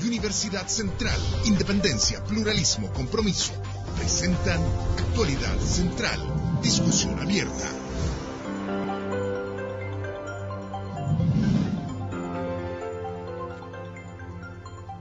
Universidad Central, independencia, pluralismo, compromiso. Presentan Actualidad Central, discusión abierta.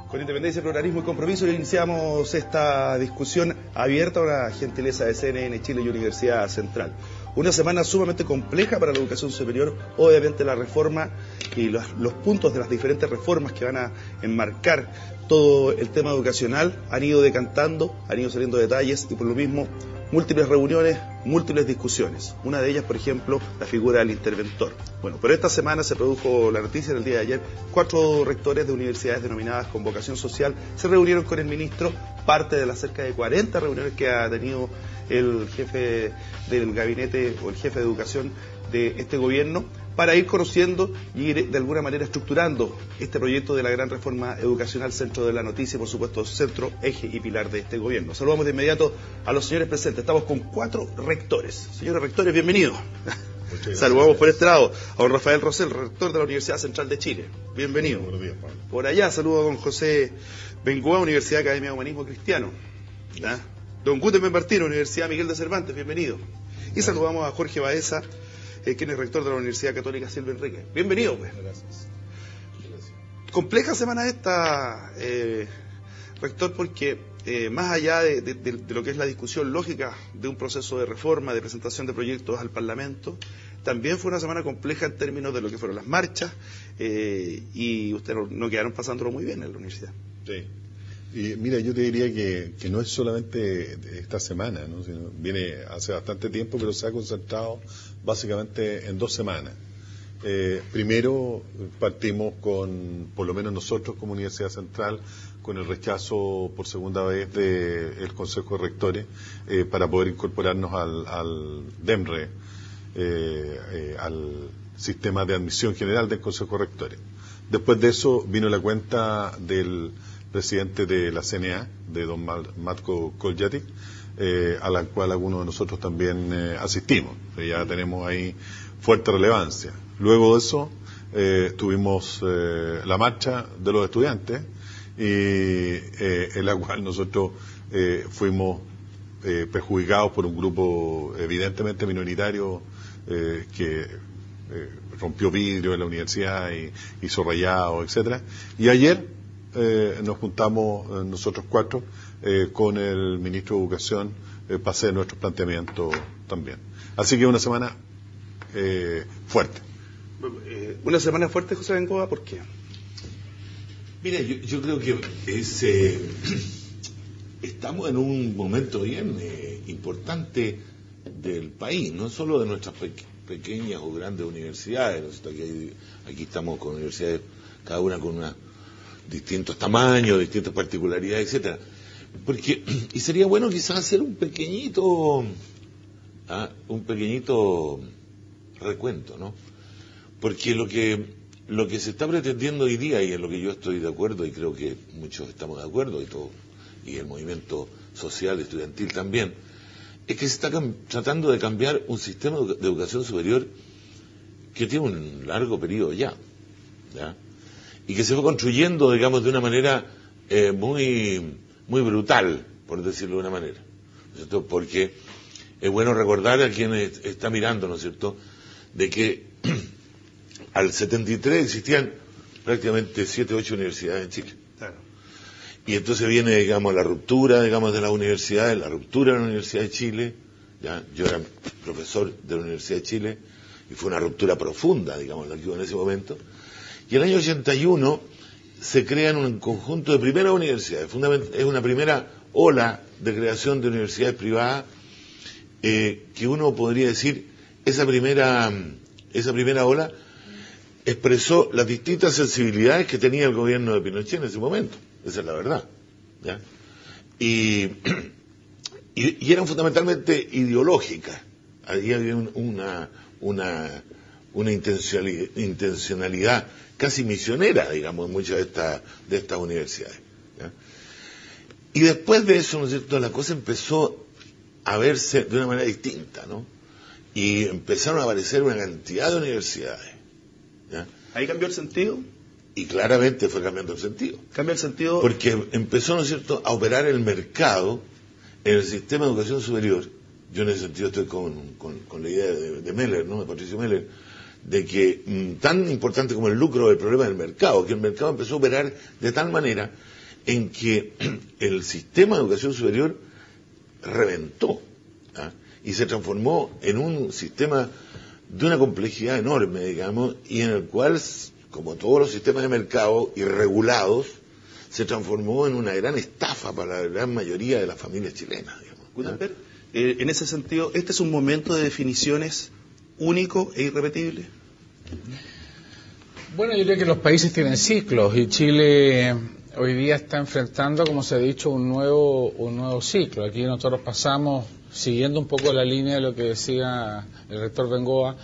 Con independencia, pluralismo y compromiso iniciamos esta discusión abierta a una gentileza de CNN Chile y Universidad Central. Una semana sumamente compleja para la educación superior, obviamente la reforma y los puntos de las diferentes reformas que van a enmarcar todo el tema educacional han ido decantando, han ido saliendo detalles y por lo mismo múltiples reuniones, múltiples discusiones. Una de ellas, por ejemplo, la figura del interventor. Bueno, pero esta semana se produjo la noticia en el día de ayer. 4 rectores de universidades denominadas con vocación social se reunieron con el ministro, parte de las cerca de 40 reuniones que ha tenido el jefe del gabinete o el jefe de educación de este gobierno, para ir conociendo y ir de alguna manera estructurando este proyecto de la gran reforma educacional, centro de la noticia y por supuesto centro, eje y pilar de este gobierno. Saludamos de inmediato a los señores presentes. Estamos con 4 rectores. Señores rectores, bienvenidos. Saludamos por este lado a don Rafael Rosell, rector de la Universidad Central de Chile. Bienvenido. Buenos días, Pablo. Por allá saludo a don José Bengoa, Universidad Academia de Humanismo Cristiano. ¿Ah? Don Gutenberg Martínez, Universidad Miguel de Cervantes, bienvenido. Y saludamos a Jorge Baeza, quien es rector de la Universidad Católica Silva Enrique. Bienvenido, pues. Gracias. Compleja semana esta, rector, porque más allá de lo que es la discusión lógica de un proceso de reforma, de presentación de proyectos al Parlamento, también fue una semana compleja en términos de lo que fueron las marchas, y ustedes no quedaron pasándolo muy bien en la universidad. Sí. Y mira, yo te diría que no es solamente esta semana, ¿no? Sino viene hace bastante tiempo, pero se ha concentrado básicamente en 2 semanas. Primero partimos con, por lo menos nosotros como Universidad Central, con el rechazo por segunda vez del Consejo de Rectores para poder incorporarnos al DEMRE, al sistema de admisión general del Consejo de Rectores. Después de eso vino la cuenta del presidente de la CNA, de don Matko Koljatic, a la cual algunos de nosotros también asistimos. Ya tenemos ahí fuerte relevancia. Luego de eso tuvimos la marcha de los estudiantes, en la cual nosotros fuimos perjudicados por un grupo evidentemente minoritario que rompió vidrio en la universidad y hizo rayados, etcétera. Y ayer nos juntamos nosotros 4 con el ministro de Educación para hacer nuestros planteamientos también. Así que una semana fuerte. Una semana fuerte, José Bengoa, ¿por qué? Mira, yo creo que estamos en un momento bien importante del país, no solo de nuestras pequeñas o grandes universidades. Aquí estamos con universidades, cada una con distintos tamaños, distintas particularidades, etcétera. Y sería bueno quizás hacer un pequeñito recuento, ¿no? Porque lo que se está pretendiendo hoy día, y en lo que yo estoy de acuerdo, y creo que muchos estamos de acuerdo, y el movimiento social estudiantil también, es que se está tratando de cambiar un sistema de educación superior que tiene un largo periodo ¿ya? Y que se fue construyendo, digamos, de una manera muy brutal, por decirlo de una manera, ¿no es cierto? Porque es bueno recordar a quien está mirando, ¿no es cierto?, de que al 73 existían prácticamente 7 o 8 universidades en Chile. Claro. Y entonces viene, digamos, la ruptura, digamos, de las universidades, la ruptura de la Universidad de Chile. ¿Ya? Yo era profesor de la Universidad de Chile y fue una ruptura profunda, digamos, la que hubo en ese momento. Y en el año 81 se crean un conjunto de primeras universidades. Es una primera ola de creación de universidades privadas, que uno podría decir, esa primera ola expresó las distintas sensibilidades que tenía el gobierno de Pinochet en ese momento. Esa es la verdad. ¿Ya? Y eran fundamentalmente ideológicas. Ahí había una intencionalidad casi misionera, digamos, en muchas de estas universidades. ¿Ya? Y después de eso, ¿no es cierto?, la cosa empezó a verse de una manera distinta, ¿no? Y empezaron a aparecer una cantidad de universidades. ¿Ya? ¿Ahí cambió el sentido? Y claramente fue cambiando el sentido. Cambia el sentido. Porque empezó, ¿no es cierto?, a operar el mercado en el sistema de educación superior. Yo en ese sentido estoy con la idea de Meller, ¿no?, de Patricio Meller, de que tan importante como el lucro el problema del mercado, que el mercado empezó a operar de tal manera en que el sistema de educación superior reventó, ¿ah?, y se transformó en un sistema de una complejidad enorme, digamos, y en el cual, como todos los sistemas de mercado irregulados, se transformó en una gran estafa para la gran mayoría de las familias chilenas, digamos. Gutenberg, en ese sentido, ¿este es un momento de definiciones único e irrepetible? Bueno, yo creo que los países tienen ciclos y Chile hoy día está enfrentando, como se ha dicho, un nuevo ciclo. Aquí nosotros pasamos, siguiendo un poco la línea de lo que decía el rector Bengoa,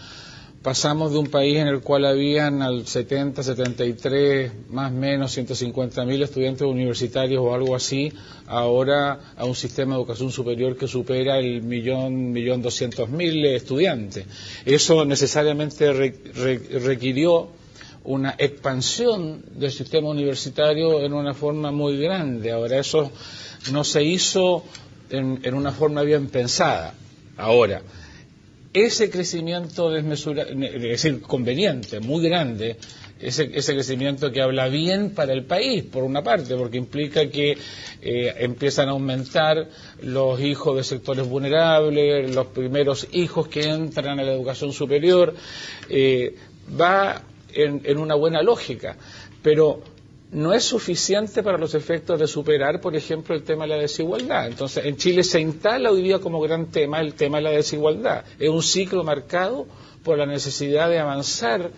pasamos de un país en el cual habían al 70, 73, más o menos 150.000 estudiantes universitarios o algo así, ahora a un sistema de educación superior que supera el 1.200.000 estudiantes. Eso necesariamente requirió una expansión del sistema universitario en una forma muy grande. Ahora, eso no se hizo en una forma bien pensada. Ahora, ese crecimiento desmesurado, es decir, conveniente, muy grande, ese crecimiento que habla bien para el país, por una parte, porque implica que empiezan a aumentar los hijos de sectores vulnerables, los primeros hijos que entran a la educación superior, va en una buena lógica, pero no es suficiente para los efectos de superar, por ejemplo, el tema de la desigualdad. Entonces, en Chile se instala hoy día como gran tema el tema de la desigualdad. Es un ciclo marcado por la necesidad de avanzar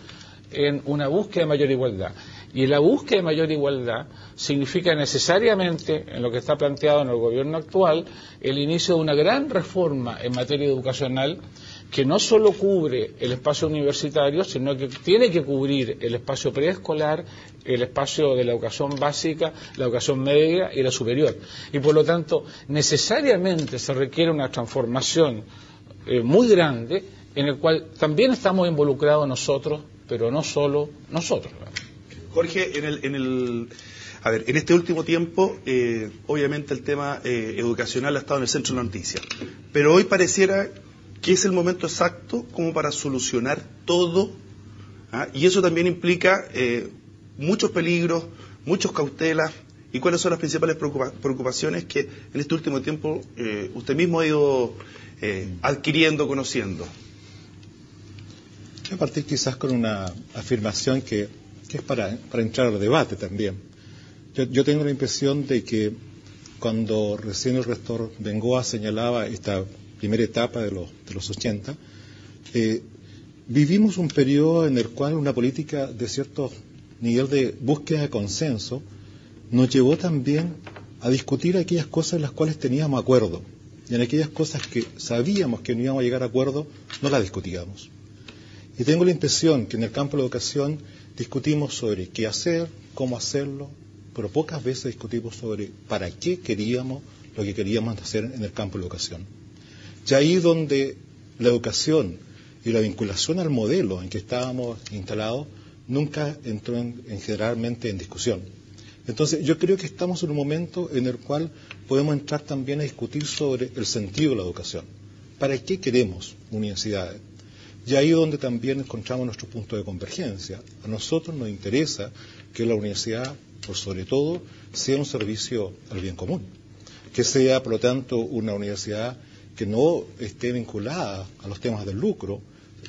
en una búsqueda de mayor igualdad. Y la búsqueda de mayor igualdad significa necesariamente, en lo que está planteado en el gobierno actual, el inicio de una gran reforma en materia educacional que no solo cubre el espacio universitario, sino que tiene que cubrir el espacio preescolar, el espacio de la educación básica, la educación media y la superior. Y por lo tanto, necesariamente se requiere una transformación muy grande, en el cual también estamos involucrados nosotros, pero no solo nosotros. Jorge, en este último tiempo, obviamente el tema educacional ha estado en el centro de la noticia, pero hoy pareciera que es el momento exacto como para solucionar todo, ¿ah? Y eso también implica muchos peligros, muchas cautelas. ¿Y cuáles son las principales preocupaciones que en este último tiempo usted mismo ha ido adquiriendo, conociendo? Voy a partir quizás con una afirmación que es para entrar al debate también. Yo tengo la impresión de que cuando recién el rector Bengoa señalaba esta primera etapa de los 80, vivimos un periodo en el cual una política de cierto nivel de búsqueda de consenso nos llevó también a discutir aquellas cosas en las cuales teníamos acuerdo, y en aquellas cosas que sabíamos que no íbamos a llegar a acuerdo, no las discutíamos. Y tengo la impresión que en el campo de la educación discutimos sobre qué hacer, cómo hacerlo, pero pocas veces discutimos sobre para qué queríamos lo que queríamos hacer en el campo de la educación. Y ahí donde la educación y la vinculación al modelo en que estábamos instalados nunca entró generalmente en discusión. Entonces yo creo que estamos en un momento en el cual podemos entrar también a discutir sobre el sentido de la educación. ¿Para qué queremos universidades? Y ahí donde también encontramos nuestro punto de convergencia. A nosotros nos interesa que la universidad, por sobre todo, sea un servicio al bien común, que sea, por lo tanto, una universidad que no esté vinculada a los temas del lucro,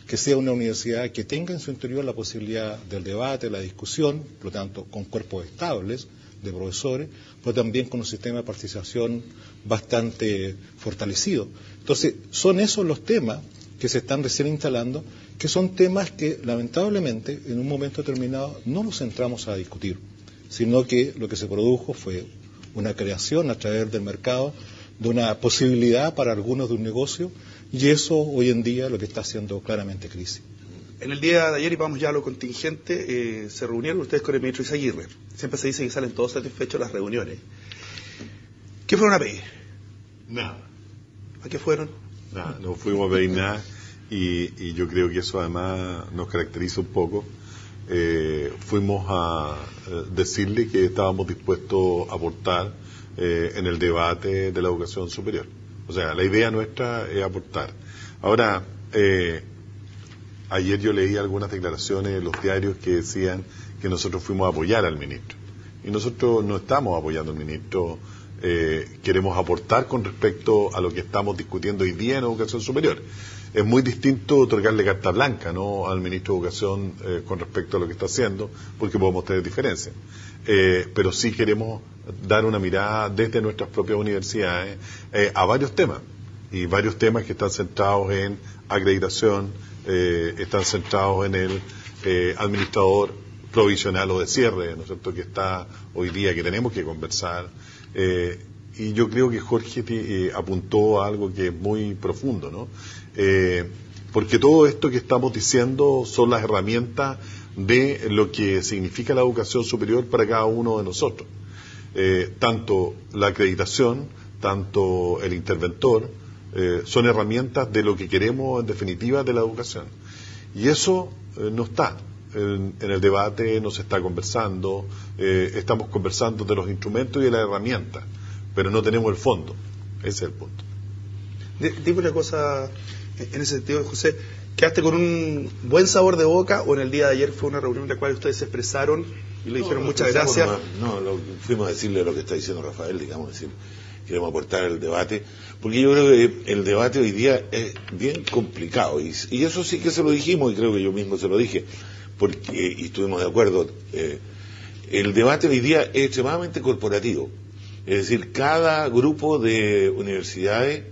que sea una universidad que tenga en su interior la posibilidad del debate, la discusión, por lo tanto, con cuerpos estables de profesores, pero también con un sistema de participación bastante fortalecido. Entonces, son esos los temas que se están recién instalando, que son temas que, lamentablemente, en un momento determinado no nos centramos a discutir, sino que lo que se produjo fue una creación a través del mercado de una posibilidad para algunos de un negocio, y eso hoy en día es lo que está haciendo claramente crisis. En el día de ayer, y vamos ya a lo contingente, se reunieron ustedes con el ministro Izaguirre. Siempre se dice que salen todos satisfechos las reuniones. ¿Qué fueron a pedir? Nada. ¿A qué fueron? Nada, no fuimos a pedir nada, y yo creo que eso además nos caracteriza un poco, fuimos a decirle que estábamos dispuestos a aportar en el debate de la educación superior. O sea, la idea nuestra es aportar. Ahora, ayer yo leí algunas declaraciones en los diarios que decían que nosotros fuimos a apoyar al ministro. Y nosotros no estamos apoyando al ministro, queremos aportar con respecto a lo que estamos discutiendo hoy día en educación superior. Es muy distinto otorgarle carta blanca, ¿no?, al ministro de Educación con respecto a lo que está haciendo, porque podemos tener diferencias. Pero sí queremos dar una mirada desde nuestras propias universidades a varios temas, y varios temas que están centrados en acreditación, están centrados en el administrador provisional o de cierre, ¿no es cierto?, que está hoy día, que tenemos que conversar. Y yo creo que Jorge apuntó a algo que es muy profundo, ¿no? Porque todo esto que estamos diciendo son las herramientas de lo que significa la educación superior para cada uno de nosotros. Tanto la acreditación, tanto el interventor, son herramientas de lo que queremos en definitiva de la educación. Y eso no está en el debate, no se está conversando, estamos conversando de los instrumentos y de las herramientas, pero no tenemos el fondo. Ese es el punto. Dime una cosa en ese sentido, José. ¿Quedaste con un buen sabor de boca o en el día de ayer fue una reunión en la cual ustedes se expresaron y le dijeron muchas gracias? Fuimos a decirle lo que está diciendo Rafael, digamos, decir, queremos aportar el debate, porque yo creo que el debate hoy día es bien complicado, y eso sí que se lo dijimos, y creo que yo mismo se lo dije, porque y estuvimos de acuerdo. El debate hoy día es extremadamente corporativo, es decir, cada grupo de universidades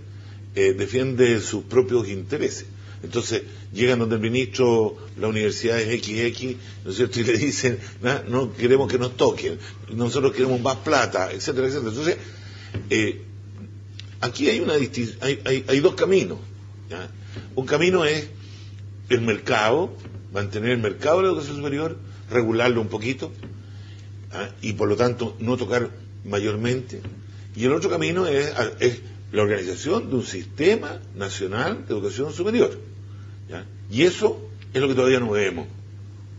defiende sus propios intereses. Entonces llegan donde el ministro, la universidad es XX, ¿no es cierto?, y le dicen, no queremos que nos toquen, nosotros queremos más plata, etcétera, etcétera. Entonces aquí hay dos caminos, ¿ya? Un camino es el mercado, mantener el mercado de la educación superior, regularlo un poquito, y por lo tanto no tocar mayormente. Y el otro camino es la organización de un sistema nacional de educación superior, ¿ya? Y eso es lo que todavía no vemos,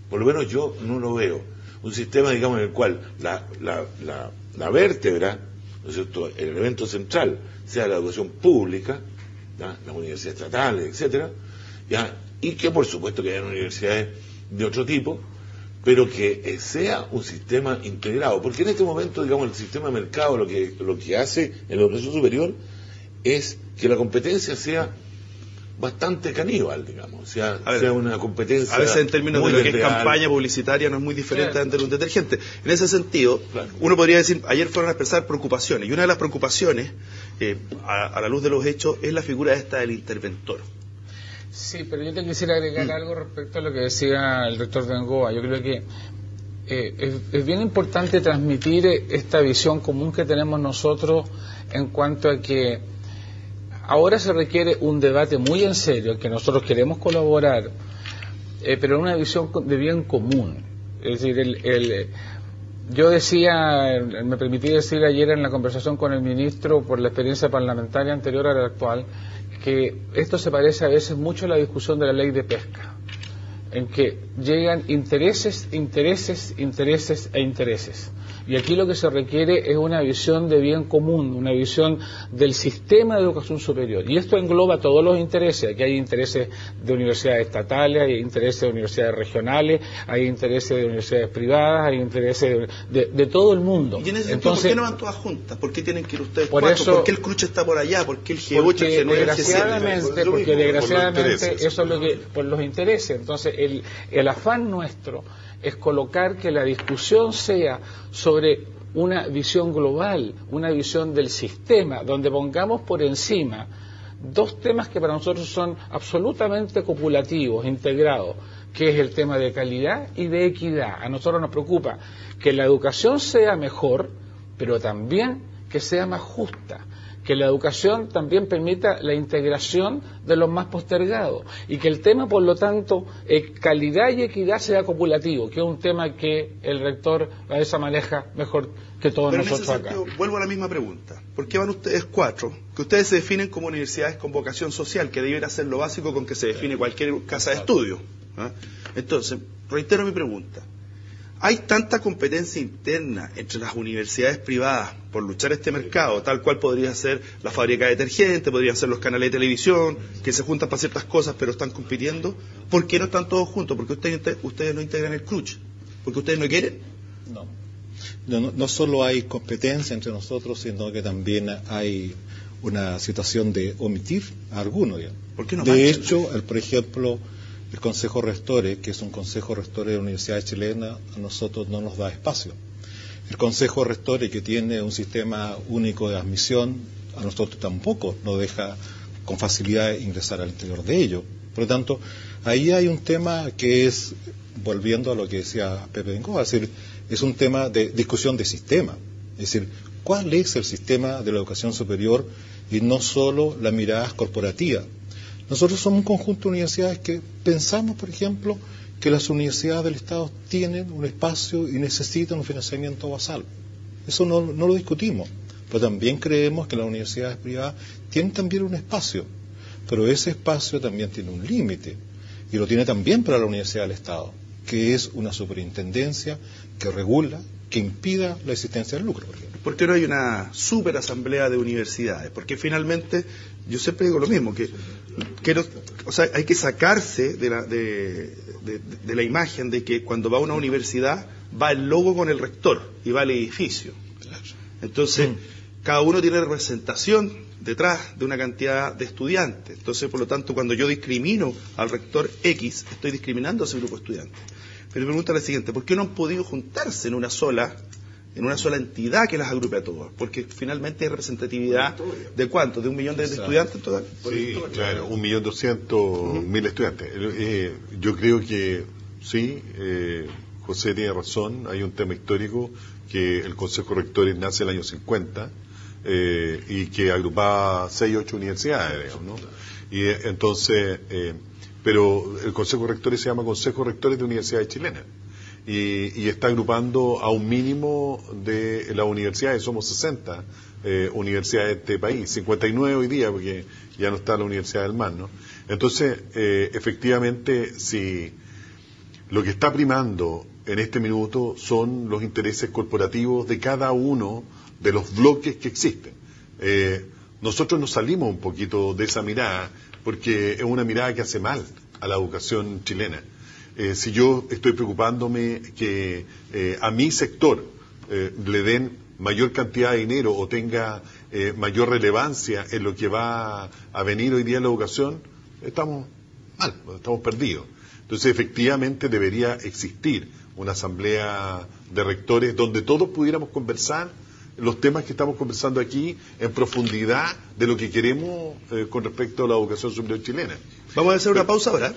por lo menos yo no lo veo. Un sistema, digamos, en el cual la vértebra, ¿no es cierto?, el elemento central sea la educación pública, ¿ya?, las universidades estatales, etcétera, ¿ya?, y que por supuesto que hayan universidades de otro tipo, pero que sea un sistema integrado, porque en este momento, digamos, el sistema de mercado lo que hace en la educación superior es que la competencia sea bastante caníbal, digamos, sea una competencia. A veces en términos de lo que es desleal. campaña publicitaria no es muy diferente Claro. ante un detergente. En ese sentido, Claro. uno podría decir, ayer fueron a expresar preocupaciones, y una de las preocupaciones, a la luz de los hechos, es la figura esta del interventor. Sí, pero yo te quisiera agregar algo respecto a lo que decía el rector de Bengoa. Yo creo que es bien importante transmitir esta visión común que tenemos nosotros en cuanto a que ahora se requiere un debate muy en serio, en que nosotros queremos colaborar, pero en una visión de bien común. Es decir, yo decía, me permití decir ayer en la conversación con el ministro, por la experiencia parlamentaria anterior a la actual, que esto se parece a veces mucho a la discusión de la ley de pesca, en que llegan intereses. Y aquí lo que se requiere es una visión de bien común, una visión del sistema de educación superior. Y esto engloba todos los intereses. Aquí hay intereses de universidades estatales, hay intereses de universidades regionales, hay intereses de universidades privadas, hay intereses de todo el mundo. Y en ese sentido, ¿por qué no van todas juntas? ¿Por qué tienen que ir ustedes por cuatro? eso, ¿Por qué el Cruche está por allá? ¿Por qué el G8, el G9, el G7? Porque desgraciadamente eso es lo que, por los intereses. Entonces, el afán nuestro es colocar que la discusión sea sobre una visión global, una visión del sistema, donde pongamos por encima dos temas que para nosotros son absolutamente copulativos, integrados, que es el tema de calidad y de equidad. A nosotros nos preocupa que la educación sea mejor, pero también que sea más justa, que la educación también permita la integración de los más postergados y que el tema, por lo tanto, calidad y equidad sea copulativo, que es un tema que el rector Baeza maneja mejor que todos Pero nosotros en ese acá. sentido, vuelvo a la misma pregunta. ¿Por qué van ustedes cuatro? Que ustedes se definen como universidades con vocación social, que debiera ser lo básico con que se define cualquier casa de estudio, ¿ah? Entonces, reitero mi pregunta. ¿Hay tanta competencia interna entre las universidades privadas por luchar este mercado, tal cual podría ser la fábrica de detergente, podrían ser los canales de televisión, que se juntan para ciertas cosas pero están compitiendo? ¿Por qué no están todos juntos? ¿Por qué ustedes no integran el CRUCH? ¿Porque ustedes no quieren? No solo hay competencia entre nosotros, sino que también hay una situación de omitir a algunos. ¿Por qué no de hecho, por ejemplo, el Consejo Rectores, que es un Consejo Rectores de la Universidad Chilena, a nosotros no nos da espacio. El Consejo Rectores, que tiene un sistema único de admisión, a nosotros tampoco nos deja con facilidad ingresar al interior de ello. Por lo tanto, ahí hay un tema que es, volviendo a lo que decía Pepe Bengoa, es decir, es un tema de discusión de sistema. Es decir, ¿cuál es el sistema de la educación superior y no solo la mirada corporativa? Nosotros somos un conjunto de universidades que pensamos, por ejemplo, que las universidades del Estado tienen un espacio y necesitan un financiamiento basal. Eso no lo discutimos. Pero también creemos que las universidades privadas tienen también un espacio. Pero ese espacio también tiene un límite. Y lo tiene también para la Universidad del Estado, que es una superintendencia que regula, que impida la existencia del lucro, por ejemplo. ¿Por qué no hay una superasamblea de universidades? Porque finalmente, yo siempre digo lo mismo, que hay que sacarse de la imagen de que cuando va a una universidad va el logo con el rector y va el edificio. Entonces, cada uno tiene representación detrás de una cantidad de estudiantes. Entonces, por lo tanto, cuando yo discrimino al rector X, estoy discriminando a ese grupo de estudiantes. Pero mi pregunta es la siguiente: ¿por qué no han podido juntarse en una sola entidad que las agrupe a todos? Porque finalmente hay representatividad de ¿cuánto? ¿De 1 millón de estudiantes en total? Sí, claro, 1.200.000 estudiantes. Yo creo que sí, José tiene razón, hay un tema histórico que el Consejo Rectores nace en el año 50 y que agrupaba 6 o 8 universidades, digamos, ¿no? Y entonces, pero el Consejo Rectores se llama Consejo Rectores de Universidades Chilenas. Y está agrupando a un mínimo de las universidades, somos 60 universidades de este país, 59 hoy día, porque ya no está la Universidad del Mar, ¿no? Entonces, efectivamente, si lo que está primando en este minuto son los intereses corporativos de cada uno de los bloques que existen. Nosotros nos salimos un poquito de esa mirada, porque es una mirada que hace mal a la educación chilena. Si yo estoy preocupándome que a mi sector le den mayor cantidad de dinero o tenga mayor relevancia en lo que va a venir hoy día en la educación, estamos mal, estamos perdidos. Entonces, efectivamente, debería existir una asamblea de rectores donde todos pudiéramos conversar los temas que estamos conversando aquí en profundidad de lo que queremos con respecto a la educación superior chilena. Vamos a hacer una pausa ahora,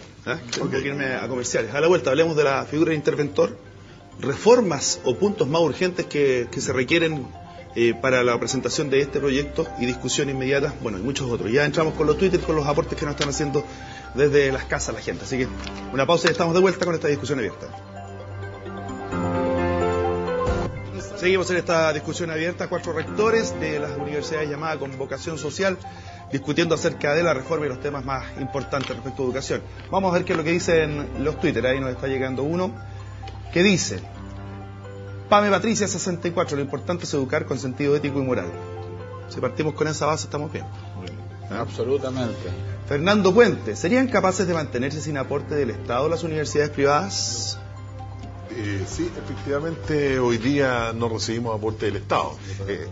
tengo que irme a comerciales. A la vuelta hablemos de la figura de interventor, reformas o puntos más urgentes que se requieren para la presentación de este proyecto y discusión inmediata, bueno, y muchos otros. Ya entramos con los Twitter, con los aportes que nos están haciendo desde las casas la gente. Así que una pausa y estamos de vuelta con esta discusión abierta. Seguimos en esta discusión abierta, 4 rectores de las universidades llamadas Convocación Social, discutiendo acerca de la reforma y los temas más importantes respecto a educación. Vamos a ver qué es lo que dicen los Twitter. Ahí nos está llegando uno que dice: Pame Patricia 64, lo importante es educar con sentido ético y moral. Si partimos con esa base estamos bien. Absolutamente. Fernando Puente, ¿serían capaces de mantenerse sin aporte del Estado las universidades privadas? Sí, efectivamente, hoy día no recibimos aporte del Estado.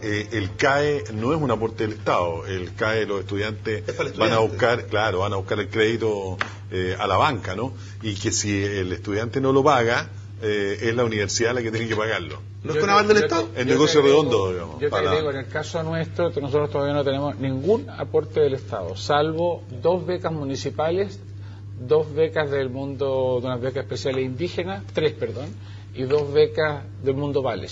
El CAE no es un aporte del Estado. El CAE, los estudiantes van a buscar el crédito a la banca, ¿no? Y que si el estudiante no lo paga, es la universidad la que tiene que pagarlo. ¿No es con aval del Estado? El negocio redondo, digamos. Yo te digo, en el caso nuestro, que nosotros todavía no tenemos ningún aporte del Estado, salvo 2 becas municipales, 2 becas del mundo, de unas becas especiales indígenas, 3, y 2 becas del mundo Valley.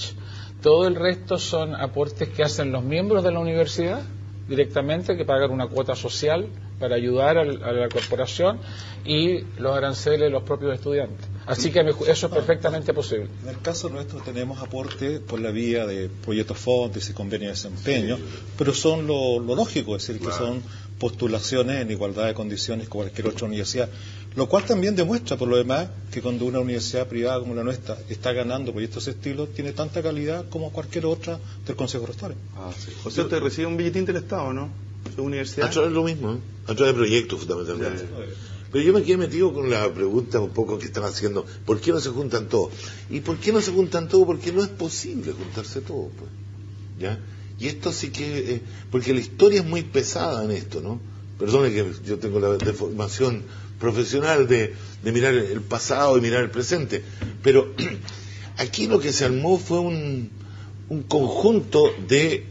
Todo el resto son aportes que hacen los miembros de la universidad directamente, que pagan una cuota social para ayudar a la corporación, y los aranceles de los propios estudiantes. Así que eso es perfectamente posible. En el caso nuestro tenemos aporte por la vía de proyectos fondos y convenios de desempeño, pero son lo lógico, es decir, que son postulaciones en igualdad de condiciones con cualquier otra universidad, lo cual también demuestra, por lo demás, que cuando una universidad privada como la nuestra está ganando proyectos de estilo, tiene tanta calidad como cualquier otra del Consejo de Rectores. José, usted recibe un billetín del Estado, ¿no? ¿Su universidad? A través de lo mismo, a través de proyectos fundamentalmente. Pero yo me quedé metido con la pregunta un poco que están haciendo, ¿por qué no se juntan todos? ¿Y por qué no se juntan todos? Porque no es posible juntarse todos, pues. ¿Ya? Y esto sí que... porque la historia es muy pesada en esto, ¿no? Perdone que yo tengo la deformación profesional de mirar el pasado y mirar el presente, pero aquí lo que se armó fue un conjunto de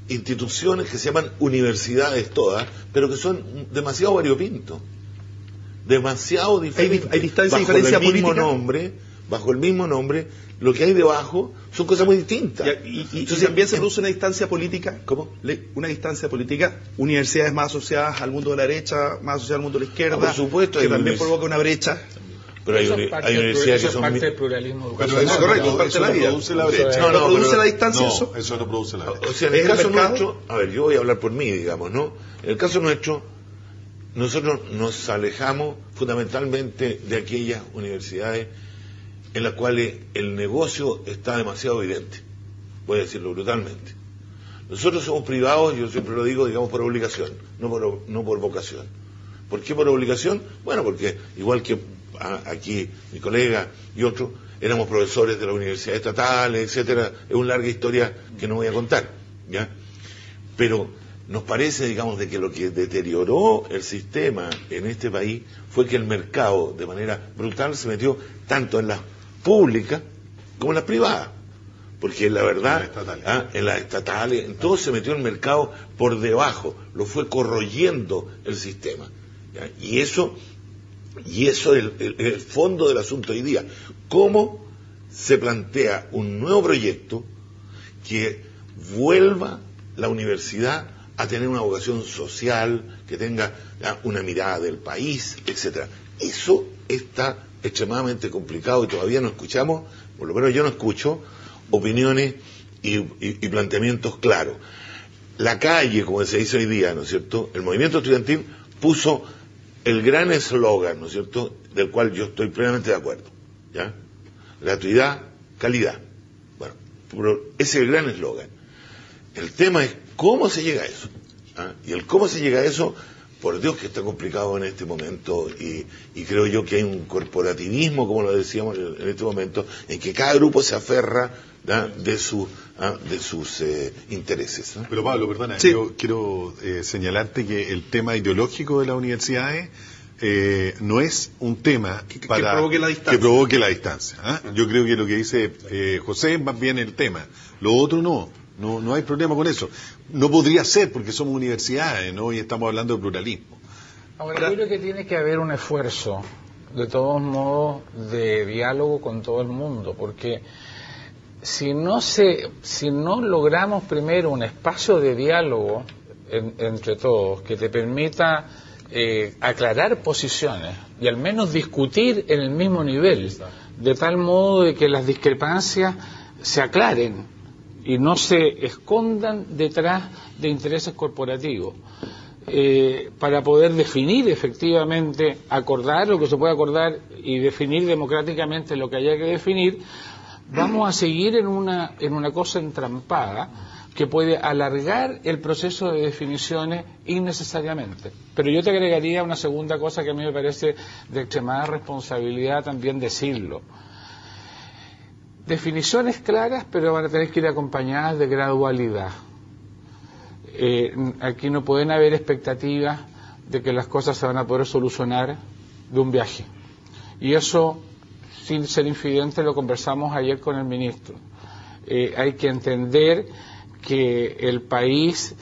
instituciones que se llaman universidades todas, pero que son demasiado variopintos, demasiado diferentes. Hay distancia y diferencia política. Bajo el mismo nombre, lo que hay debajo son cosas muy distintas. Entonces también se produce una distancia política. ¿Cómo? Una distancia política, universidades más asociadas al mundo de la derecha, más asociadas al mundo de la izquierda, por supuesto, que también provoca una brecha. Pero hay universidades que son... parte del pluralismo Pero educacional. eso, correcto, no, parte eso de la no vida. produce la brecha. No produce la distancia no, eso. no produce la brecha. O sea, en el caso nuestro, a ver, yo voy a hablar por mí, digamos, ¿no? En el caso nuestro, nosotros nos alejamos fundamentalmente de aquellas universidades en las cuales el negocio está demasiado evidente, voy a decirlo brutalmente. Nosotros somos privados, yo siempre lo digo, digamos, por obligación, no por vocación. ¿Por qué por obligación? Bueno, porque igual que aquí mi colega y otros, éramos profesores de la universidad estatal, etcétera, es una larga historia que no voy a contar, ¿ya? Pero nos parece, digamos, de que lo que deterioró el sistema en este país fue que el mercado, de manera brutal, se metió tanto en las públicas como en las privadas, porque la verdad, en las estatales, en todo se metió el mercado por debajo, lo fue corroyendo el sistema, ¿ya? Y eso es el fondo del asunto hoy día. ¿Cómo se plantea un nuevo proyecto que vuelva la universidad a tener una vocación social, que tenga una mirada del país, etcétera? Eso está extremadamente complicado y todavía no escuchamos, por lo menos yo no escucho, opiniones y planteamientos claros. La calle, como se dice hoy día, ¿no es cierto?, el movimiento estudiantil puso el gran eslogan, ¿no es cierto?, del cual yo estoy plenamente de acuerdo, ¿ya? Gratuidad, calidad. Bueno, pero ese es el gran eslogan. El tema es cómo se llega a eso. Y el cómo se llega a eso, por Dios que está complicado en este momento, y creo yo que hay un corporativismo, como lo decíamos en este momento, en que cada grupo se aferra de sus intereses, ¿no? Pero Pablo, perdona, sí. Yo quiero señalarte que el tema ideológico de las universidades no es un tema que provoque la distancia. Que provoque la distancia, ¿eh? Yo creo que lo que dice José es más bien el tema. Lo otro no hay problema con eso. No podría ser porque somos universidades, ¿no? Y estamos hablando de pluralismo. Ahora, yo creo que tiene que haber un esfuerzo, de todos modos, de diálogo con todo el mundo, porque si no logramos primero un espacio de diálogo entre todos que te permita aclarar posiciones y al menos discutir en el mismo nivel, de tal modo de que las discrepancias se aclaren y no se escondan detrás de intereses corporativos, para poder definir efectivamente, acordar lo que se puede acordar y definir democráticamente lo que haya que definir, vamos a seguir en una cosa entrampada que puede alargar el proceso de definiciones innecesariamente. Pero yo te agregaría una segunda cosa que a mí me parece de extremada responsabilidad también decirlo. Definiciones claras, pero van a tener que ir acompañadas de gradualidad. Aquí no pueden haber expectativas de que las cosas se van a poder solucionar de un viaje. Y eso, sin ser infidente, lo conversamos ayer con el ministro. Hay que entender que el país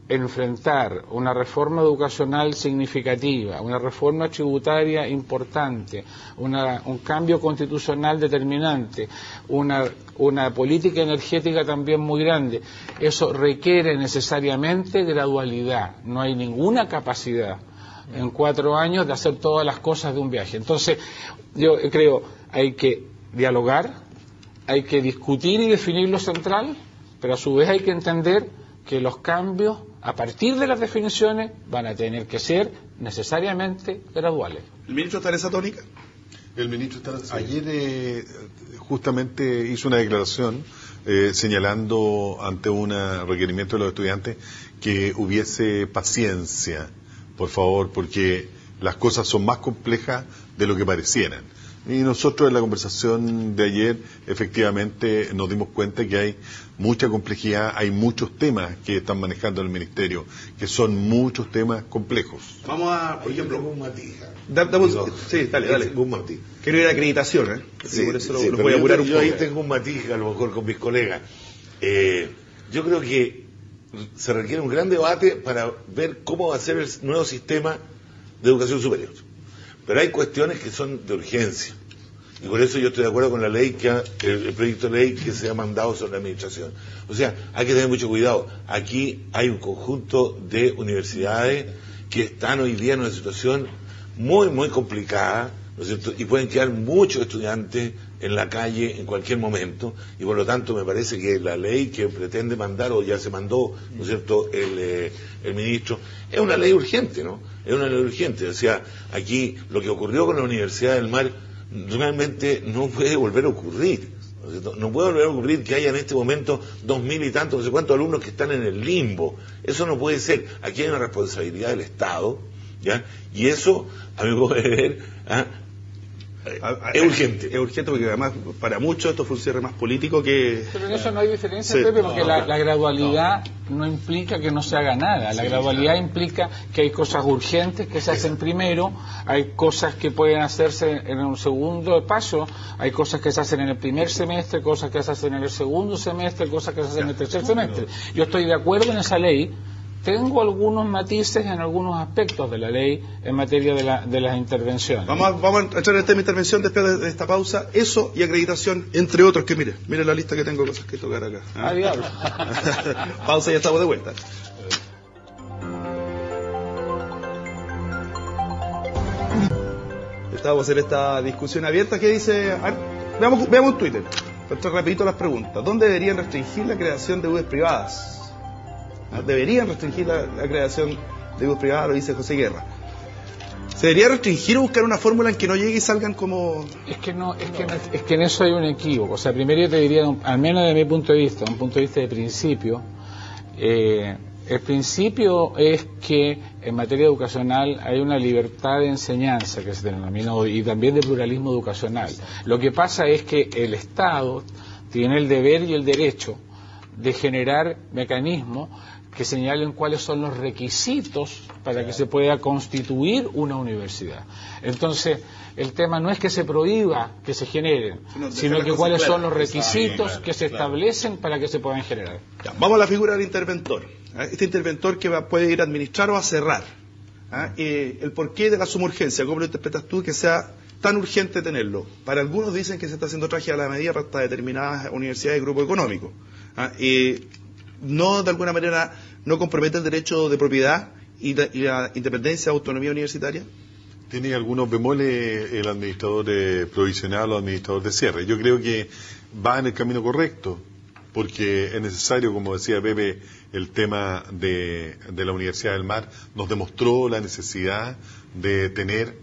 enfrentar una reforma educacional significativa, una reforma tributaria importante, un cambio constitucional determinante, una política energética también muy grande, eso requiere necesariamente gradualidad. No hay ninguna capacidad en 4 años de hacer todas las cosas de un viaje. Entonces, yo creo, hay que dialogar, hay que discutir y definir lo central, pero a su vez hay que entender que los cambios a partir de las definiciones van a tener que ser necesariamente graduales. ¿El ministro está en esa tónica? El ministro ayer justamente hizo una declaración señalando ante un requerimiento de los estudiantes que hubiese paciencia, por favor, porque las cosas son más complejas de lo que parecieran. Y nosotros en la conversación de ayer efectivamente nos dimos cuenta que hay mucha complejidad, hay muchos temas que están manejando el Ministerio, que son muchos temas complejos. Vamos a, por ejemplo, un matiz. Sí, dale. Un matiz. Quiero ir a acreditación, ¿eh? Sí, por eso sí, lo voy a apurar un poco. Yo ahí tengo un matiz, a lo mejor con mis colegas. Yo creo que se requiere un gran debate para ver cómo va a ser el nuevo sistema de educación superior. Pero hay cuestiones que son de urgencia. Y por eso yo estoy de acuerdo con la ley, el proyecto de ley que se ha mandado sobre la administración. O sea, hay que tener mucho cuidado. Aquí hay un conjunto de universidades que están hoy día en una situación muy, muy complicada, ¿no es cierto? Y pueden quedar muchos estudiantes en la calle en cualquier momento, y por lo tanto me parece que la ley que pretende mandar, o ya se mandó, ¿no es cierto?, el ministro, es una ley urgente, ¿no? Es una ley urgente. O sea, aquí lo que ocurrió con la Universidad del Mar realmente no puede volver a ocurrir. No puede volver a ocurrir que haya en este momento 2.000 y tantos, no sé cuántos alumnos que están en el limbo. Eso no puede ser. Aquí hay una responsabilidad del Estado, ¿ya? Y eso, a mi modo de ver, es urgente. Es urgente porque además para muchos esto fue un cierre más político que... Pero en eso no hay diferencia, Sí. Pepe, porque la gradualidad no implica que no se haga nada. La gradualidad implica que hay cosas urgentes que se hacen primero, hay cosas que pueden hacerse en un segundo paso, hay cosas que se hacen en el primer semestre, cosas que se hacen en el segundo semestre, cosas que se hacen en el tercer semestre. Yo estoy de acuerdo en esa ley. Tengo algunos matices en algunos aspectos de la ley en materia de las intervenciones. Vamos a entrar en el tema de intervención después de esta pausa. Eso y acreditación, entre otros, que mire la lista que tengo, cosas que tocar acá. Ah, diablo. Pausa y ya estamos de vuelta. Estamos en esta discusión abierta. ¿Qué dice? Veamos Twitter. Entonces, repito las preguntas. ¿Dónde deberían restringir la creación de UES privadas? Deberían restringir la creación de UES privadas, lo dice José Guerra. ¿Se debería restringir o buscar una fórmula en que no llegue y salgan como...? Es que en eso hay un equívoco. O sea, primero yo te diría, al menos desde mi punto de vista, un punto de vista de principio, el principio es que en materia educacional hay una libertad de enseñanza que se denomina, y también de pluralismo educacional. Lo que pasa es que el Estado tiene el deber y el derecho de generar mecanismos que señalen cuáles son los requisitos para que se pueda constituir una universidad. Entonces, el tema no es que se prohíba que se generen, sino que cuáles son los requisitos que se establecen para que se puedan generar. Ya, vamos a la figura del interventor. Este interventor que puede ir a administrar o a cerrar. El porqué de la suma urgencia, ¿cómo lo interpretas tú que sea tan urgente tenerlo? Para algunos dicen que se está haciendo traje a la medida para determinadas universidades y grupos económicos. No, de alguna manera, no compromete el derecho de propiedad y la independencia, autonomía universitaria. Tiene algunos bemoles el administrador provisional o administrador de cierre. Yo creo que va en el camino correcto, porque es necesario, como decía Pepe, el tema de la Universidad del Mar nos demostró la necesidad de tener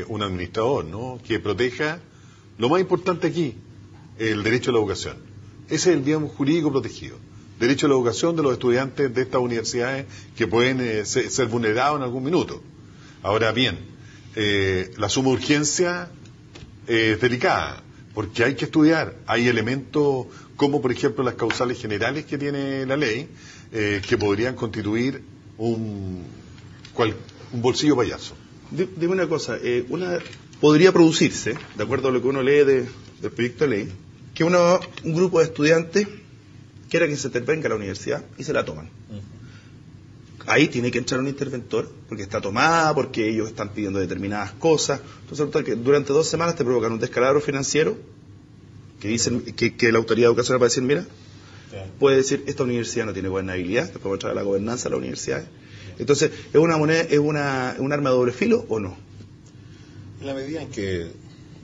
un administrador, ¿no?, que proteja lo más importante aquí, el derecho a la educación. Ese es el bien jurídico protegido. Derecho a la educación de los estudiantes de estas universidades que pueden ser vulnerados en algún minuto. Ahora bien, la suma urgencia es delicada, porque hay que estudiar. Hay elementos como, por ejemplo, las causales generales que tiene la ley, que podrían constituir un bolsillo payaso. Dime una cosa, podría producirse, de acuerdo a lo que uno lee del proyecto de ley, que un grupo de estudiantes quiera que se intervenga a la universidad y se la toman. Ahí tiene que entrar un interventor, porque está tomada, porque ellos están pidiendo determinadas cosas. Entonces, resulta que durante 2 semanas te provocan un descalabro financiero, que dicen que la autoridad educacional va a decir, mira, puede decir, esta universidad no tiene gobernabilidad, te podemos traer la gobernanza de la universidad. Entonces, ¿es una moneda, es un arma de doble filo o no? En la medida en que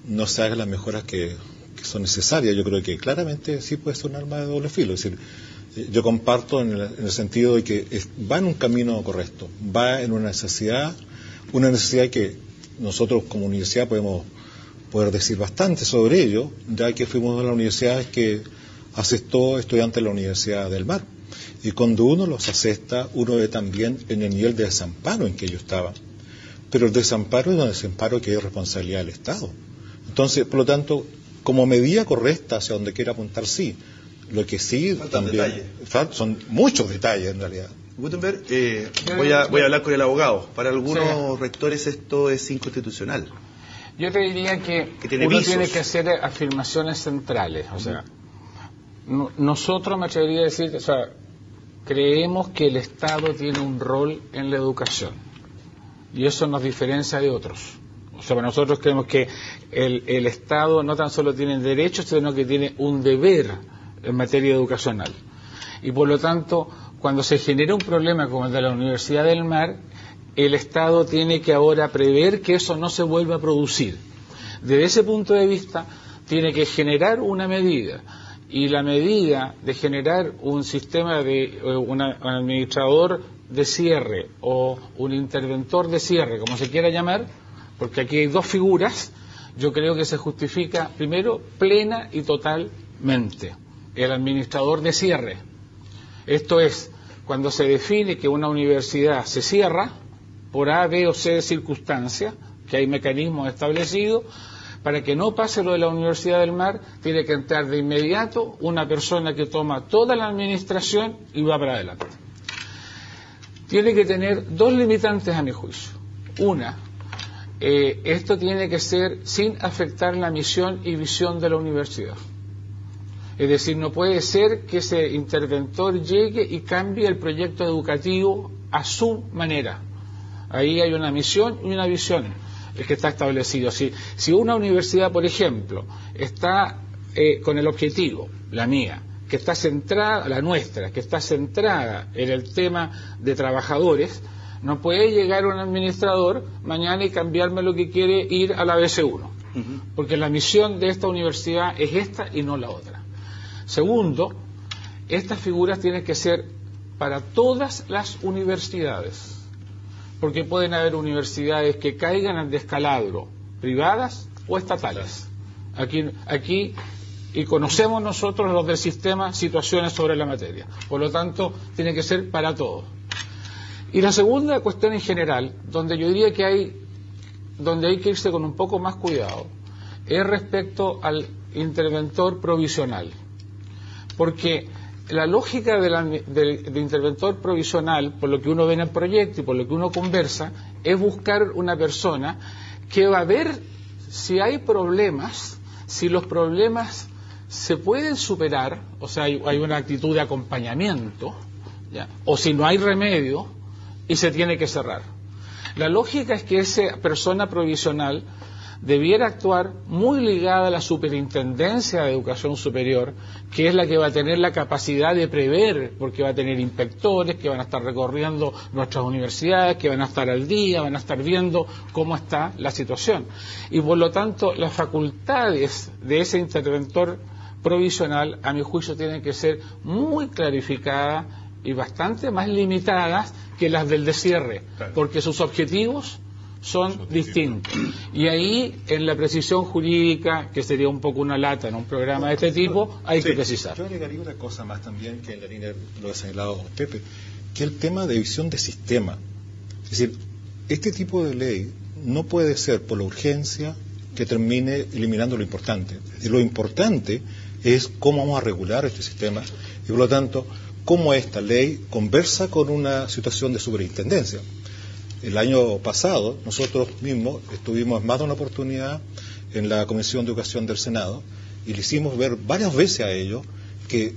no se hagan las mejoras que son necesarias. Yo creo que claramente sí puede ser un arma de doble filo. Es decir, yo comparto en el sentido de que va en un camino correcto, va en una necesidad que nosotros como universidad podemos poder decir bastante sobre ello, ya que fuimos de las universidades que asestó estudiantes de la Universidad del Mar. Y cuando uno los asesta, uno ve también en el nivel de desamparo en que ellos estaban. Pero el desamparo es un desamparo que es responsabilidad del Estado. Entonces, por lo tanto, como medida correcta hacia donde quiera apuntar, sí. Lo que sí también son muchos detalles en realidad. Gutenberg, voy a hablar con el abogado. Para algunos rectores esto es inconstitucional. Yo te diría que uno tiene que hacer afirmaciones centrales. O sea, nosotros, me atrevería a decir, o sea, creemos que el Estado tiene un rol en la educación. Y eso nos diferencia de otros. O sea, nosotros creemos que el Estado no tan solo tiene derechos, sino que tiene un deber en materia educacional. Y por lo tanto, cuando se genera un problema como el de la Universidad del Mar, el Estado tiene que ahora prever que eso no se vuelva a producir. Desde ese punto de vista, tiene que generar una medida. Y la medida de generar un sistema de un administrador de cierre o un interventor de cierre, como se quiera llamar, porque aquí hay dos figuras, yo creo que se justifica, primero, plena y totalmente. El administrador de cierre. Esto es, cuando se define que una universidad se cierra, por A, B o C circunstancias, que hay mecanismos establecidos, para que no pase lo de la Universidad del Mar, tiene que entrar de inmediato una persona que toma toda la administración y va para adelante. Tiene que tener dos limitantes a mi juicio. Una, esto tiene que ser sin afectar la misión y visión de la universidad. Es decir, no puede ser que ese interventor llegue y cambie el proyecto educativo a su manera. Ahí hay una misión y una visión que está establecido. Si una universidad, por ejemplo, está con el objetivo, la mía, que está centrada, la nuestra, que está centrada en el tema de trabajadores, no puede llegar un administrador mañana y cambiarme lo que quiere ir a la BC1, porque la misión de esta universidad es esta y no la otra. Segundo, estas figuras tienen que ser para todas las universidades, porque pueden haber universidades que caigan al descalabro, privadas o estatales. Aquí y conocemos nosotros los del sistema situaciones sobre la materia. Por lo tanto, tiene que ser para todos. Y la segunda cuestión en general, donde yo diría que donde hay que irse con un poco más cuidado, es respecto al interventor provisional. Porque la lógica del interventor provisional, por lo que uno ve en el proyecto y por lo que uno conversa, es buscar una persona que va a ver si hay problemas, si los problemas se pueden superar, o sea, hay una actitud de acompañamiento, ¿ya? O si no hay remedio y se tiene que cerrar. La lógica es que esa persona provisional debiera actuar muy ligada a la Superintendencia de Educación Superior, que es la que va a tener la capacidad de prever, porque va a tener inspectores que van a estar recorriendo nuestras universidades, que van a estar al día, van a estar viendo cómo está la situación. Y por lo tanto, las facultades de ese interventor provisional, a mi juicio, tienen que ser muy clarificadas y bastante más limitadas que las del descierre, porque sus objetivos son distintos. Y ahí, en la precisión jurídica, que sería un poco una lata en un programa de este tipo, hay que precisar. Yo agregaría una cosa más también, que en la línea lo ha señalado Pepe, que el tema de visión de sistema. Es decir, este tipo de ley no puede ser por la urgencia que termine eliminando lo importante. Y lo importante es cómo vamos a regular este sistema y, por lo tanto, cómo esta ley conversa con una situación de superintendencia. El año pasado, nosotros mismos estuvimos más de una oportunidad en la Comisión de Educación del Senado y le hicimos ver varias veces a ellos que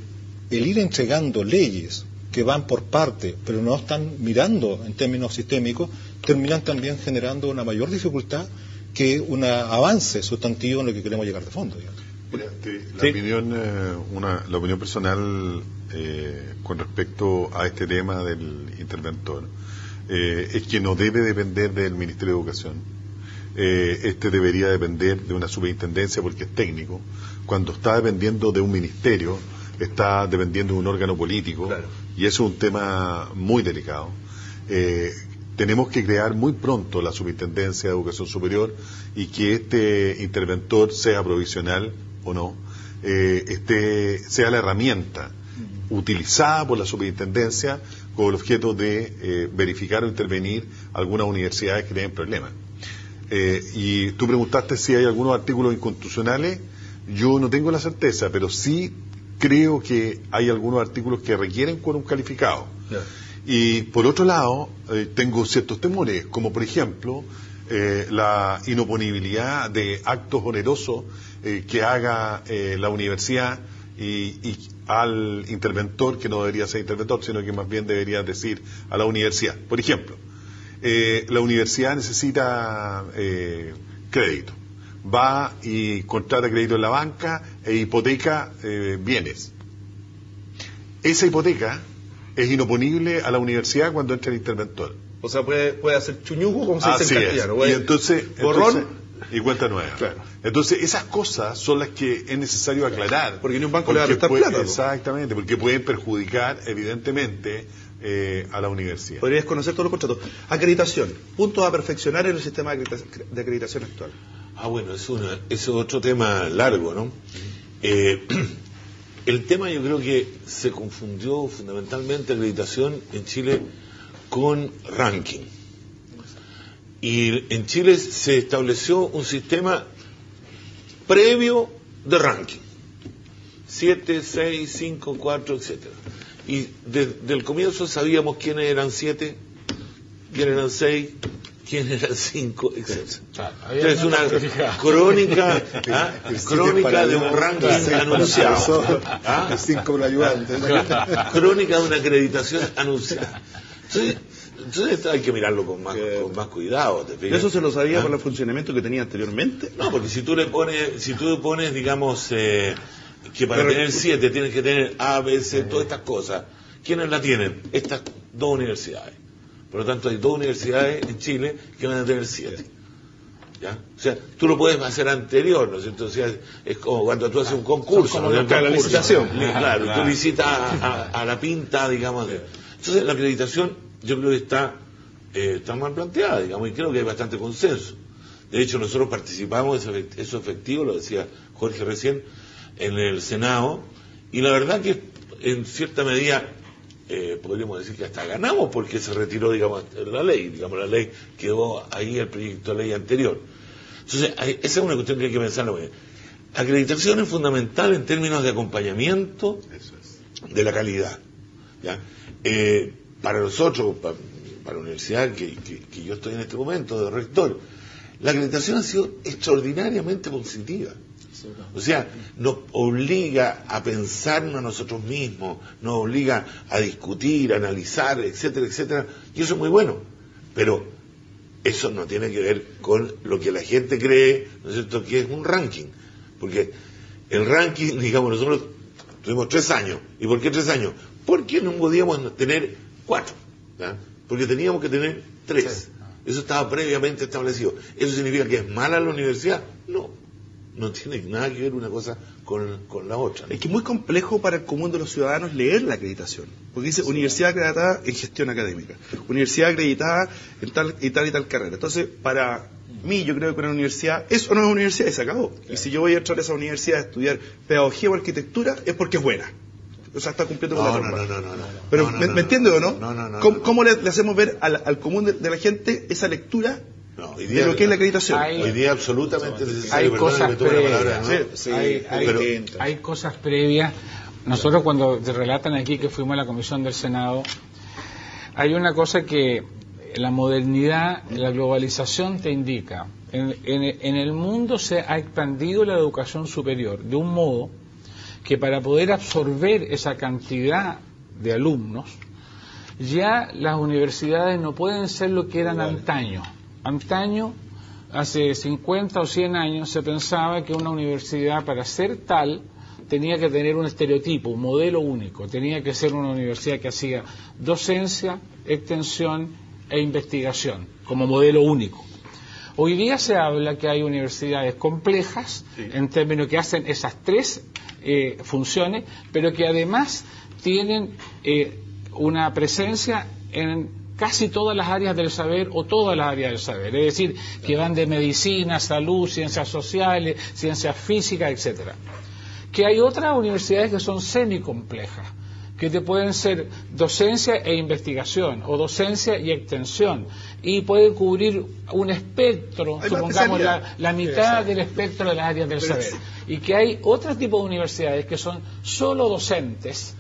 el ir entregando leyes que van por parte, pero no están mirando en términos sistémicos, terminan también generando una mayor dificultad que un avance sustantivo en lo que queremos llegar de fondo. Mira, la opinión personal con respecto a este tema del interventor es que no debe depender del Ministerio de Educación. este debería depender de una superintendencia porque es técnico. Cuando está dependiendo de un ministerio, está dependiendo de un órgano político, claro. Y eso es un tema muy delicado. Tenemos que crear muy pronto la Superintendencia de Educación Superior y que este interventor, sea provisional o no, sea la herramienta utilizada por la Superintendencia con el objeto de verificar o intervenir algunas universidades que tienen problemas. Y tú preguntaste si hay algunos artículos inconstitucionales. Yo no tengo la certeza, pero sí creo que hay algunos artículos que requieren quórum calificado. Yeah. Y por otro lado, tengo ciertos temores, como por ejemplo la inoponibilidad de actos onerosos que haga la universidad y al interventor, que no debería ser interventor, sino que más bien debería decir a la universidad. Por ejemplo, la universidad necesita crédito. Va y contrata crédito en la banca e hipoteca bienes. Esa hipoteca es inoponible a la universidad cuando entra el interventor. O sea, puede hacer chuñugo, como se dice en castellano. Y entonces, borrón y cuenta nueva. Claro. Entonces, esas cosas son las que es necesario aclarar. Porque ni un banco le va a prestar plata. Exactamente, porque pueden perjudicar, evidentemente, a la universidad. Podrías conocer todos los contratos. Acreditación. Puntos a perfeccionar en el sistema de acreditación actual. Bueno, es otro tema largo, ¿no? El tema, yo creo que se confundió fundamentalmente acreditación en Chile con ranking. Y en Chile se estableció un sistema previo de ranking. 7, 6, 5, 4, etcétera. Y desde el comienzo sabíamos quiénes eran 7, quiénes eran 6, quiénes eran 5, etc. Es una crónica, crónica de un ranking anunciado. 5 un ayudante. Crónica de una acreditación anunciada. Entonces hay que mirarlo con más cuidado. ¿Eso se lo sabía por el funcionamiento que tenía anteriormente? No, porque si tú pones, digamos, que para tener 7 tienes que tener A, B, C, todas estas cosas. ¿Quiénes la tienen? Estas 2 universidades. Por lo tanto, hay 2 universidades en Chile que van a tener 7. ¿Ya? O sea, tú lo puedes hacer anterior, ¿no es cierto? O sea, es como cuando tú haces un concurso, ¿no? La licitación. Claro, tú licitas a la pinta, digamos. Entonces, la acreditación, yo creo que está mal planteada, digamos, y creo que hay bastante consenso. De hecho, nosotros participamos, eso efectivo, lo decía Jorge recién, en el Senado, y la verdad que en cierta medida podríamos decir que hasta ganamos porque se retiró, digamos, la ley quedó ahí el proyecto de ley anterior. Entonces, esa es una cuestión que hay que pensarlo bien. Acreditación es fundamental en términos de acompañamiento de la calidad, ¿ya? Para nosotros, para la universidad que yo estoy en este momento de rector, la acreditación ha sido extraordinariamente positiva. O sea, nos obliga a pensarnos a nosotros mismos, nos obliga a discutir, a analizar, etcétera, etcétera, y eso es muy bueno, pero eso no tiene que ver con lo que la gente cree, ¿no es cierto?, que es un ranking, porque el ranking, digamos, nosotros tuvimos 3 años, ¿y por qué 3 años? Porque no podíamos tener 4, ¿ya? Porque teníamos que tener 3, eso estaba previamente establecido. ¿Eso significa que es mala la universidad? No tiene nada que ver una cosa con la otra, ¿no? Es que es muy complejo para el común de los ciudadanos leer la acreditación, porque dice universidad acreditada en gestión académica, universidad acreditada en tal y tal carrera. Entonces, para mí, yo creo que una universidad es o no es una universidad y se acabó. Claro. Y si yo voy a entrar a esa universidad a estudiar pedagogía o arquitectura, es porque es buena. O sea, está cumpliendo con la norma. No. Pero, ¿me entiende o no? No. ¿Cómo le hacemos ver al común de la gente esa lectura? Hoy día, de lo que es la acreditación. Hoy día absolutamente necesario. Hay cosas previas. Hay cosas previas. Nosotros cuando te relatan aquí que fuimos a la comisión del Senado, hay una cosa que la modernidad, la globalización te indica. En el mundo se ha expandido la educación superior de un modo que para poder absorber esa cantidad de alumnos, ya las universidades no pueden ser lo que eran antaño. Antaño, hace 50 o 100 años, se pensaba que una universidad, para ser tal, tenía que tener un estereotipo, un modelo único. Tenía que ser una universidad que hacía docencia, extensión e investigación, como modelo único. Hoy día se habla que hay universidades complejas, en términos que hacen esas tres funciones, pero que además tienen una presencia en casi todas las áreas del saber o todas las áreas del saber, es decir, que van de medicina, salud, ciencias sociales, ciencias físicas, etcétera. Que hay otras universidades que son semicomplejas, que te pueden ser docencia e investigación, o docencia y extensión, y pueden cubrir un espectro, supongamos la mitad del espectro de las áreas del saber, y que hay otro tipo de universidades que son solo docentes,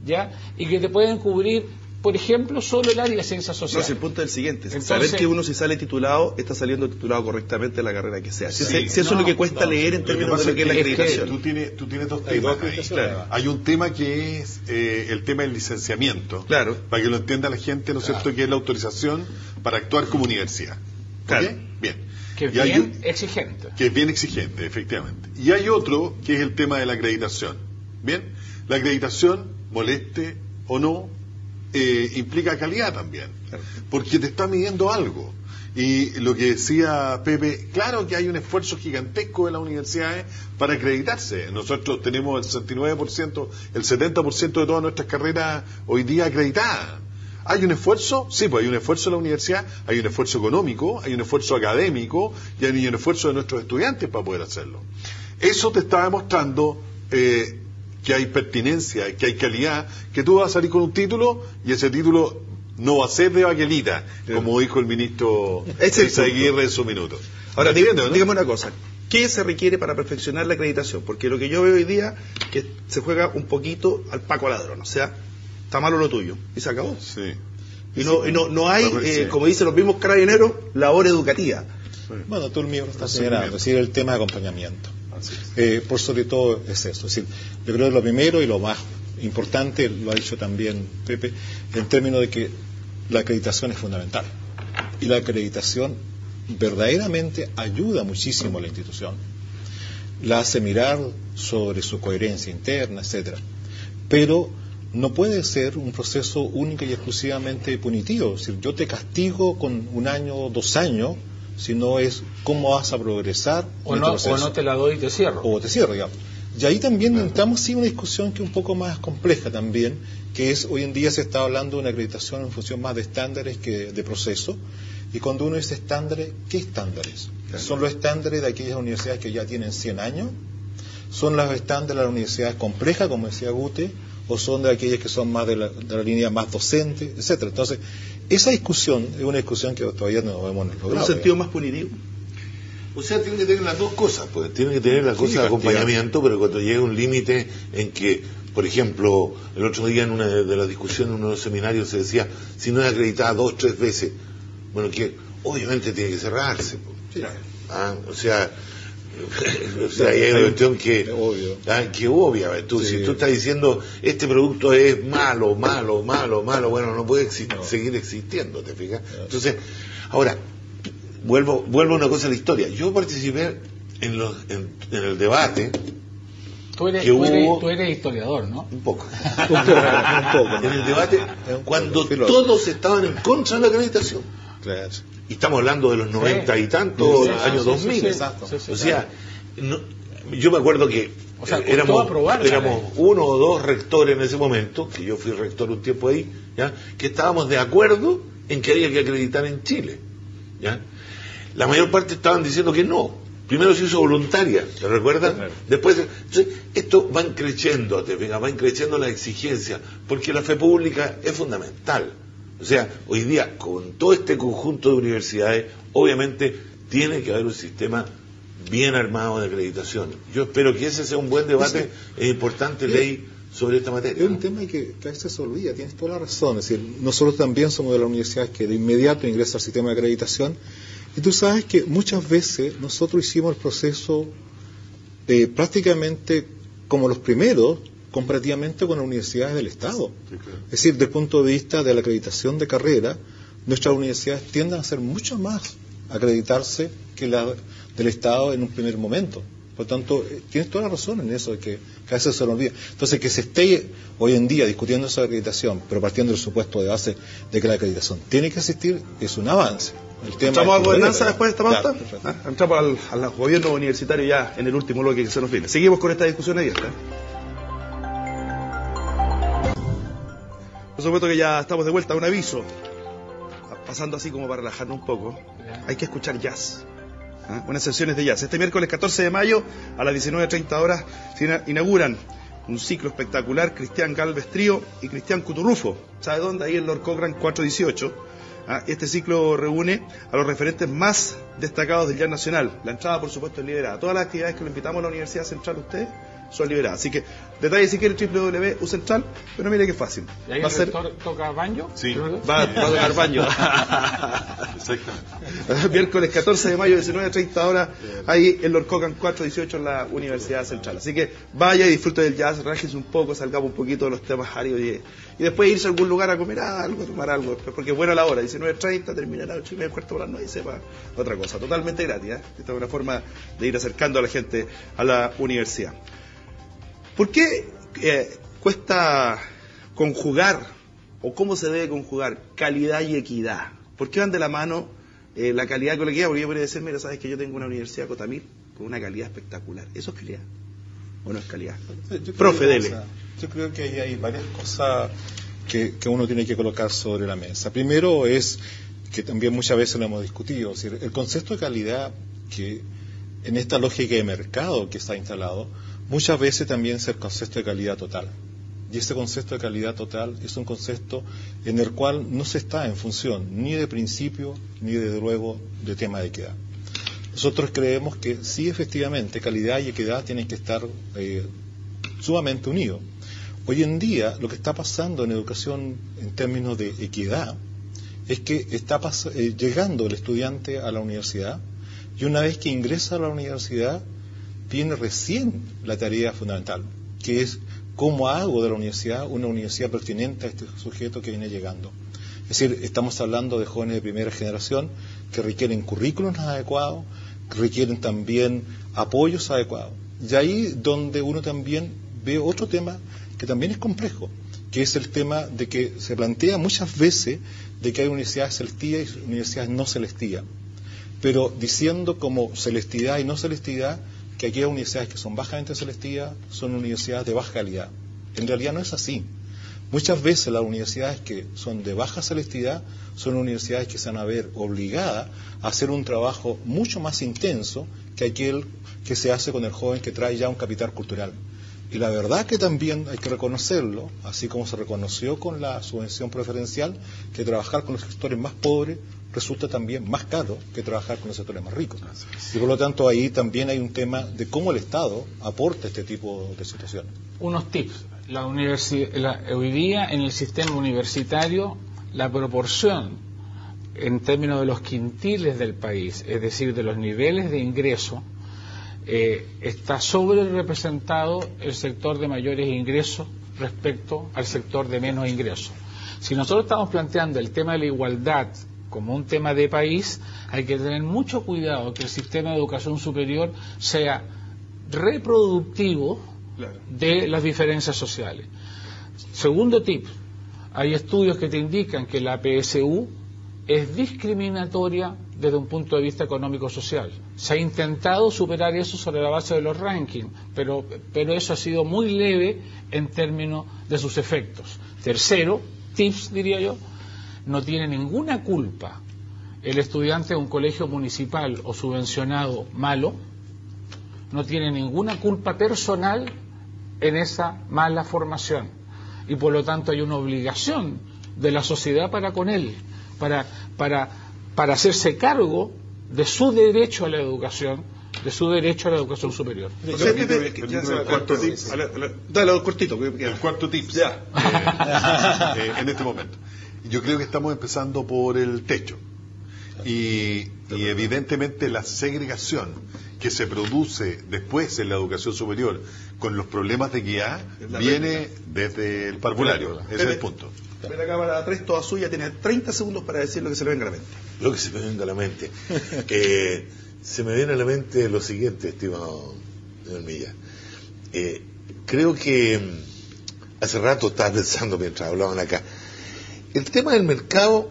¿ya? Y que te pueden cubrir, por ejemplo, solo el área de ciencias sociales. No, el punto es el siguiente: entonces, saber que uno, si sale titulado, está saliendo titulado correctamente en la carrera que sea. Si eso es lo que cuesta leer en términos de lo que es la acreditación. Tú tienes dos temas ahí. Claro. Hay un tema que es el tema del licenciamiento, claro, para que lo entienda la gente, ¿no es cierto?, que es la autorización para actuar como universidad. Claro. ¿Okay? Bien. Que es bien exigente. Que es bien exigente, efectivamente. Y hay otro que es el tema de la acreditación. Bien, la acreditación, moleste o no, implica calidad también, porque te está midiendo algo. Y lo que decía Pepe, claro que hay un esfuerzo gigantesco de las universidades para acreditarse. Nosotros tenemos el 69%, el 70% de todas nuestras carreras hoy día acreditadas. ¿Hay un esfuerzo? Sí, pues hay un esfuerzo en la universidad, hay un esfuerzo económico, hay un esfuerzo académico y hay un esfuerzo de nuestros estudiantes para poder hacerlo. Eso te está demostrando que hay pertinencia, que hay calidad, que tú vas a salir con un título y ese título no va a ser de baquelita, como dijo el ministro Aguirre en su minuto. Ahora, dígame una cosa: ¿qué se requiere para perfeccionar la acreditación? Porque lo que yo veo hoy día que se juega un poquito al Paco Ladrón, o sea, está malo lo tuyo y se acabó. Sí. Y no hay, como dicen los mismos carabineros, labor educativa. Sí. Bueno, tú mismo estás señalando, es decir, el tema de acompañamiento. Por sobre todo es eso. Es decir, yo creo que lo primero y lo más importante, lo ha dicho también Pepe, en términos de que la acreditación es fundamental. Y la acreditación verdaderamente ayuda muchísimo a la institución. La hace mirar sobre su coherencia interna, etcétera. Pero no puede ser un proceso único y exclusivamente punitivo. Es decir, yo te castigo con 1 año o 2 años, sino es cómo vas a progresar. O no te la doy y te cierro. O te cierro, digamos. Y ahí también entramos sí una discusión que es un poco más compleja también, que es hoy en día se está hablando de una acreditación en función más de estándares que de proceso. Y cuando uno dice estándares, ¿qué estándares? Claro. ¿Son los estándares de aquellas universidades que ya tienen 100 años? ¿Son los estándares de las universidades complejas, como decía Gute? ¿O son de aquellas que son más de la línea más docente, etcétera? Entonces, esa discusión es una discusión que todavía no hemos logrado. ¿En un sentido más punitivo? O sea, tiene que tener las dos cosas, pues tiene que tener la cosa de acompañamiento, pero cuando llega un límite en que, por ejemplo, el otro día en una de las discusiones, en uno de los seminarios se decía, si no es acreditada 2 o 3 veces, bueno, que obviamente tiene que cerrarse. Pues. O sea, hay una cuestión que obvia. Si tú estás diciendo este producto es malo, bueno, no puede seguir existiendo, ¿te fijas? Entonces, ahora, vuelvo a una cosa de la historia. Yo participé en el debate. Tú eres historiador, ¿no? Un poco. En el debate, cuando todos estaban en contra de la acreditación. Claro. Y estamos hablando de los 90 y tantos, años 2000. O sea, yo me acuerdo que éramos 1 o 2 rectores en ese momento, que yo fui rector un tiempo ahí, ¿ya? Que estábamos de acuerdo en que había que acreditar en Chile, ¿ya? La mayor parte estaban diciendo que no. Primero se hizo voluntaria, ¿te recuerdas? Claro. Después, entonces, esto van creciendo, van creciendo las exigencias, porque la fe pública es fundamental. O sea, hoy día, con todo este conjunto de universidades, obviamente tiene que haber un sistema bien armado de acreditación. Yo espero que ese sea un buen debate e importante ley sobre esta materia. Es un tema que a veces se olvida, tienes toda la razón. Es decir, nosotros también somos de las universidades que de inmediato ingresa al sistema de acreditación. Y tú sabes que muchas veces nosotros hicimos el proceso prácticamente como los primeros, comparativamente con las universidades del Estado. Sí, claro. Es decir, desde el punto de vista de la acreditación de carrera, nuestras universidades tienden a ser mucho más acreditarse que la del Estado en un primer momento. Por lo tanto, tienes toda la razón en eso, de que a veces se nos olvida. Entonces, que se esté hoy en día discutiendo esa acreditación, pero partiendo del supuesto de base de que la acreditación tiene que existir, es un avance. El tema ¿Entramos a es gobernanza después de esta pauta? Claro, perfecto. Entramos al gobierno universitario ya en el último bloque que se nos viene. Seguimos con esta discusión abierta. Por supuesto que ya estamos de vuelta. Un aviso, pasando así como para relajarnos un poco, hay que escuchar jazz. Unas sesiones de jazz. Este miércoles 14 de mayo a las 19:30 horas se inauguran un ciclo espectacular, Cristian Galvez Trío y Cristian Cuturrufo. ¿Sabe dónde? Ahí en Lord Cochrane 418. Este ciclo reúne a los referentes más destacados del jazz nacional. La entrada, por supuesto, es liberada. Todas las actividades que lo invitamos a la Universidad Central, ustedes, son liberadas. Así que, detalles si quieren, www.ucentral, pero mire qué fácil. ¿Y ahí va el a ser... rector toca banjo? Sí. Va a tocar baño. Exactamente. Miércoles 14 de mayo, 19:30 horas, ahí en Lord Cochrane 418 en la Universidad Central. Así que vaya y disfrute del jazz, rájese un poco, salgamos un poquito de los temas áridos y después irse a algún lugar a comer algo, a tomar algo, porque es buena la hora, 19:30, termina a las 8:30, cuarto para las 9 y sepa otra cosa, totalmente gratis. Esta es una forma de ir acercando a la gente a la universidad. ¿Por qué cuesta conjugar, o cómo se debe conjugar, calidad y equidad? ¿Por qué van de la mano la calidad con la equidad? Porque yo podría decir, mira, sabes que yo tengo una universidad Cotamil con una calidad espectacular. ¿Eso es calidad o no es calidad? Profe, dele. Yo creo que ahí hay varias cosas que uno tiene que colocar sobre la mesa. Primero es, que también muchas veces lo hemos discutido, es decir, el concepto de calidad, que en esta lógica de mercado que está instalado, muchas veces también es el concepto de calidad total. Y ese concepto de calidad total es un concepto en el cual no se está en función ni de principio, ni desde luego de tema de equidad. Nosotros creemos que sí, efectivamente, calidad y equidad tienen que estar sumamente unidos. Hoy en día, lo que está pasando en educación en términos de equidad es que está llegando el estudiante a la universidad, y una vez que ingresa a la universidad, viene recién la tarea fundamental, que es cómo hago de la universidad una universidad pertinente a este sujeto que viene llegando. Es decir, estamos hablando de jóvenes de primera generación que requieren currículos adecuados, que requieren también apoyos adecuados. Y ahí donde uno también ve otro tema que también es complejo, que es el tema de que se plantea muchas veces de que hay universidades celestías y universidades no celestías, pero diciendo como celestidad y no celestidad que aquí hay universidades que son bajamente celestías, son universidades de baja calidad. En realidad no es así. Muchas veces las universidades que son de baja celestidad son universidades que se van a ver obligadas a hacer un trabajo mucho más intenso que aquel que se hace con el joven que trae ya un capital cultural. Y la verdad que también hay que reconocerlo, así como se reconoció con la subvención preferencial, que trabajar con los sectores más pobres resulta también más caro que trabajar con los sectores más ricos. Y por lo tanto ahí también hay un tema de cómo el Estado aporta este tipo de situaciones. Unos tips. Hoy día en el sistema universitario la proporción en términos de los quintiles del país, es decir, de los niveles de ingreso, está sobre representado el sector de mayores ingresos respecto al sector de menos ingresos. Si nosotros estamos planteando el tema de la igualdad como un tema de país, hay que tener mucho cuidado que el sistema de educación superior sea reproductivo de las diferencias sociales. Segundo tip, hay estudios que te indican que la PSU es discriminatoria desde un punto de vista económico-social. Se ha intentado superar eso sobre la base de los rankings, pero eso ha sido muy leve en términos de sus efectos. Tercero, tips diría yo, no tiene ninguna culpa el estudiante de un colegio municipal o subvencionado malo, no tiene ninguna culpa personal en esa mala formación, y por lo tanto hay una obligación de la sociedad para con él, para hacerse cargo de su derecho a la educación, de su derecho a la educación superior. El cuarto tip. Dale, cortito. El cuarto tip. En este momento. Yo creo que estamos empezando por el techo. Y evidentemente la segregación que se produce después en la educación superior con los problemas de equidad viene desde el parvulario. Ese es el punto. Ve la cámara 3, toda suya, tiene 30 segundos para decir lo que se le venga a la mente. Lo que se me venga a la mente. Se me viene a la mente lo siguiente, estimado señor Milla. Creo que hace rato estaba pensando mientras hablaban acá. El tema del mercado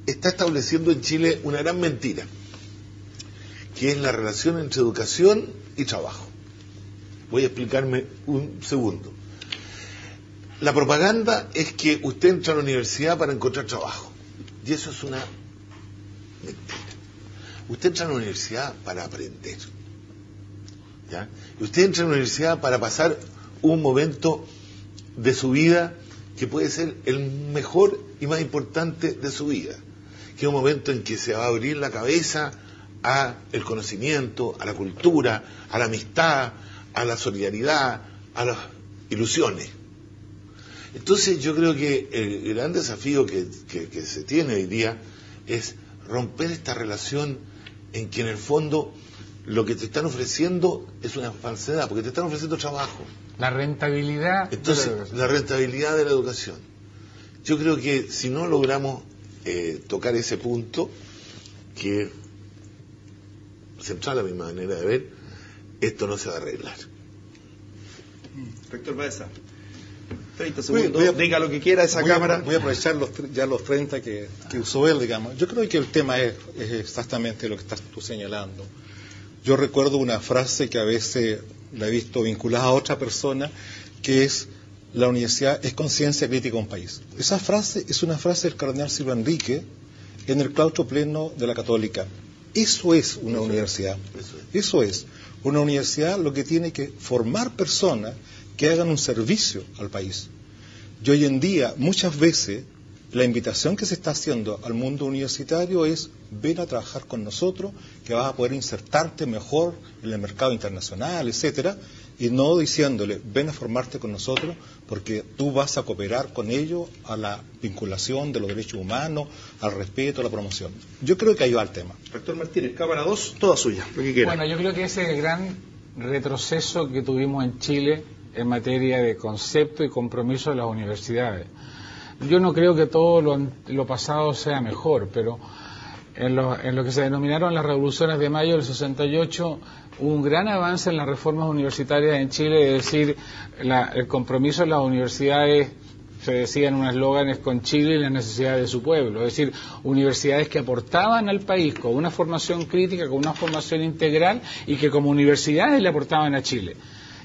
está estableciendo en Chile una gran mentira, que es la relación entre educación y trabajo. Voy a explicarme un segundo. La propaganda es que usted entra a la universidad para encontrar trabajo, y eso es una mentira. Usted entra a la universidad para aprender, ¿ya? Y usted entra a la universidad para pasar un momento de su vida que puede ser el mejor y más importante de su vida, que es un momento en que se va a abrir la cabeza a el conocimiento, a la cultura, a la amistad, a la solidaridad, a las ilusiones. Entonces yo creo que el gran desafío que se tiene hoy día es romper esta relación en que en el fondo lo que te están ofreciendo es una falsedad, porque te están ofreciendo trabajo. La rentabilidad. Entonces, la rentabilidad de la educación. Yo creo que si no logramos tocar ese punto, que es central a mi manera de ver, esto no se va a arreglar. Rector Baeza, 30 segundos, diga lo que quiera esa cámara. Voy a aprovechar los 30 que usó él, digamos. Yo creo que el tema es exactamente lo que estás tú señalando. Yo recuerdo una frase que a veces la he visto vinculada a otra persona, que es: la universidad es conciencia crítica de un país. Esa frase es una frase del cardenal Silva Enrique en el claustro pleno de la Católica. Eso es una universidad. Eso es. Una universidad lo que tiene que formar personas que hagan un servicio al país. Y hoy en día, muchas veces, la invitación que se está haciendo al mundo universitario es: ven a trabajar con nosotros, que vas a poder insertarte mejor en el mercado internacional, etcétera, y no diciéndole: ven a formarte con nosotros porque tú vas a cooperar con ellos a la vinculación de los derechos humanos, al respeto, a la promoción. Yo creo que ahí va el tema. Rector Martínez, cámara 2, toda suya, lo que quiera. Bueno, yo creo que ese es el gran retroceso que tuvimos en Chile en materia de concepto y compromiso de las universidades. Yo no creo que todo lo pasado sea mejor, pero en lo que se denominaron las revoluciones de mayo del 68 hubo un gran avance en las reformas universitarias en Chile, es decir, el compromiso de las universidades, se decía en unos eslóganes, con Chile y las necesidades de su pueblo, es decir, universidades que aportaban al país con una formación crítica, con una formación integral y que como universidades le aportaban a Chile.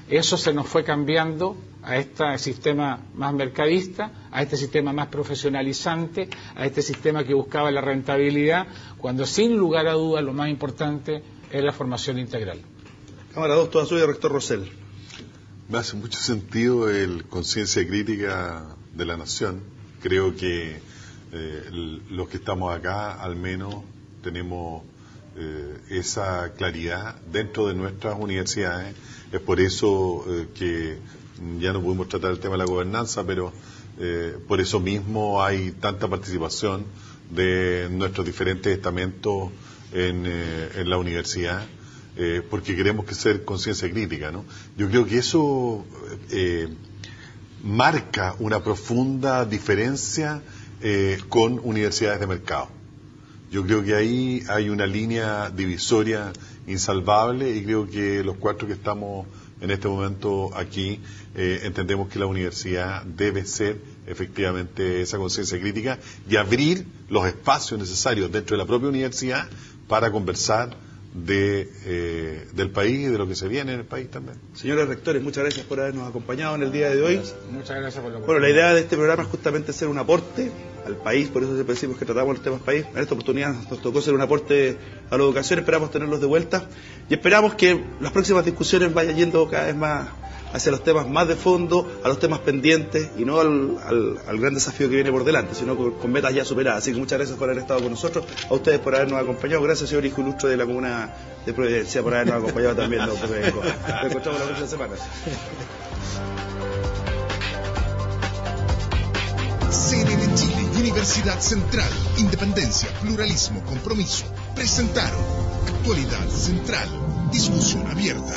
Eso se nos fue cambiando a este sistema más mercadista, a este sistema más profesionalizante, a este sistema que buscaba la rentabilidad, cuando sin lugar a dudas lo más importante es la formación integral. Cámara 2, toda suya, rector Rosell. Me hace mucho sentido el conciencia crítica de la nación. Creo que los que estamos acá al menos tenemos esa claridad dentro de nuestras universidades. Es por eso que ya no pudimos tratar el tema de la gobernanza, pero por eso mismo hay tanta participación de nuestros diferentes estamentos en la universidad, porque queremos que ser conciencia crítica, ¿no? Yo creo que eso marca una profunda diferencia con universidades de mercado. Yo creo que ahí hay una línea divisoria insalvable, y creo que los cuatro que estamos en este momento aquí entendemos que la universidad debe ser efectivamente esa conciencia crítica y abrir los espacios necesarios dentro de la propia universidad para conversar del país y de lo que se viene en el país también. Señores rectores, muchas gracias por habernos acompañado en el día de hoy. Muchas gracias por la oportunidad. Bueno, la idea de este programa es justamente ser un aporte al país, por eso siempre decimos que tratamos los temas país. En esta oportunidad nos tocó ser un aporte a la educación, esperamos tenerlos de vuelta y esperamos que las próximas discusiones vayan yendo cada vez más hacia los temas más de fondo, a los temas pendientes y no al gran desafío que viene por delante, sino con metas ya superadas. Así que muchas gracias por haber estado con nosotros, a ustedes por habernos acompañado. Gracias, señor hijo ilustre de la comuna de Providencia, por habernos acompañado también. Nos encontramos la próxima semana. CNN Chile y Universidad Central, Independencia, Pluralismo, Compromiso, presentaron Actualidad Central, discusión abierta.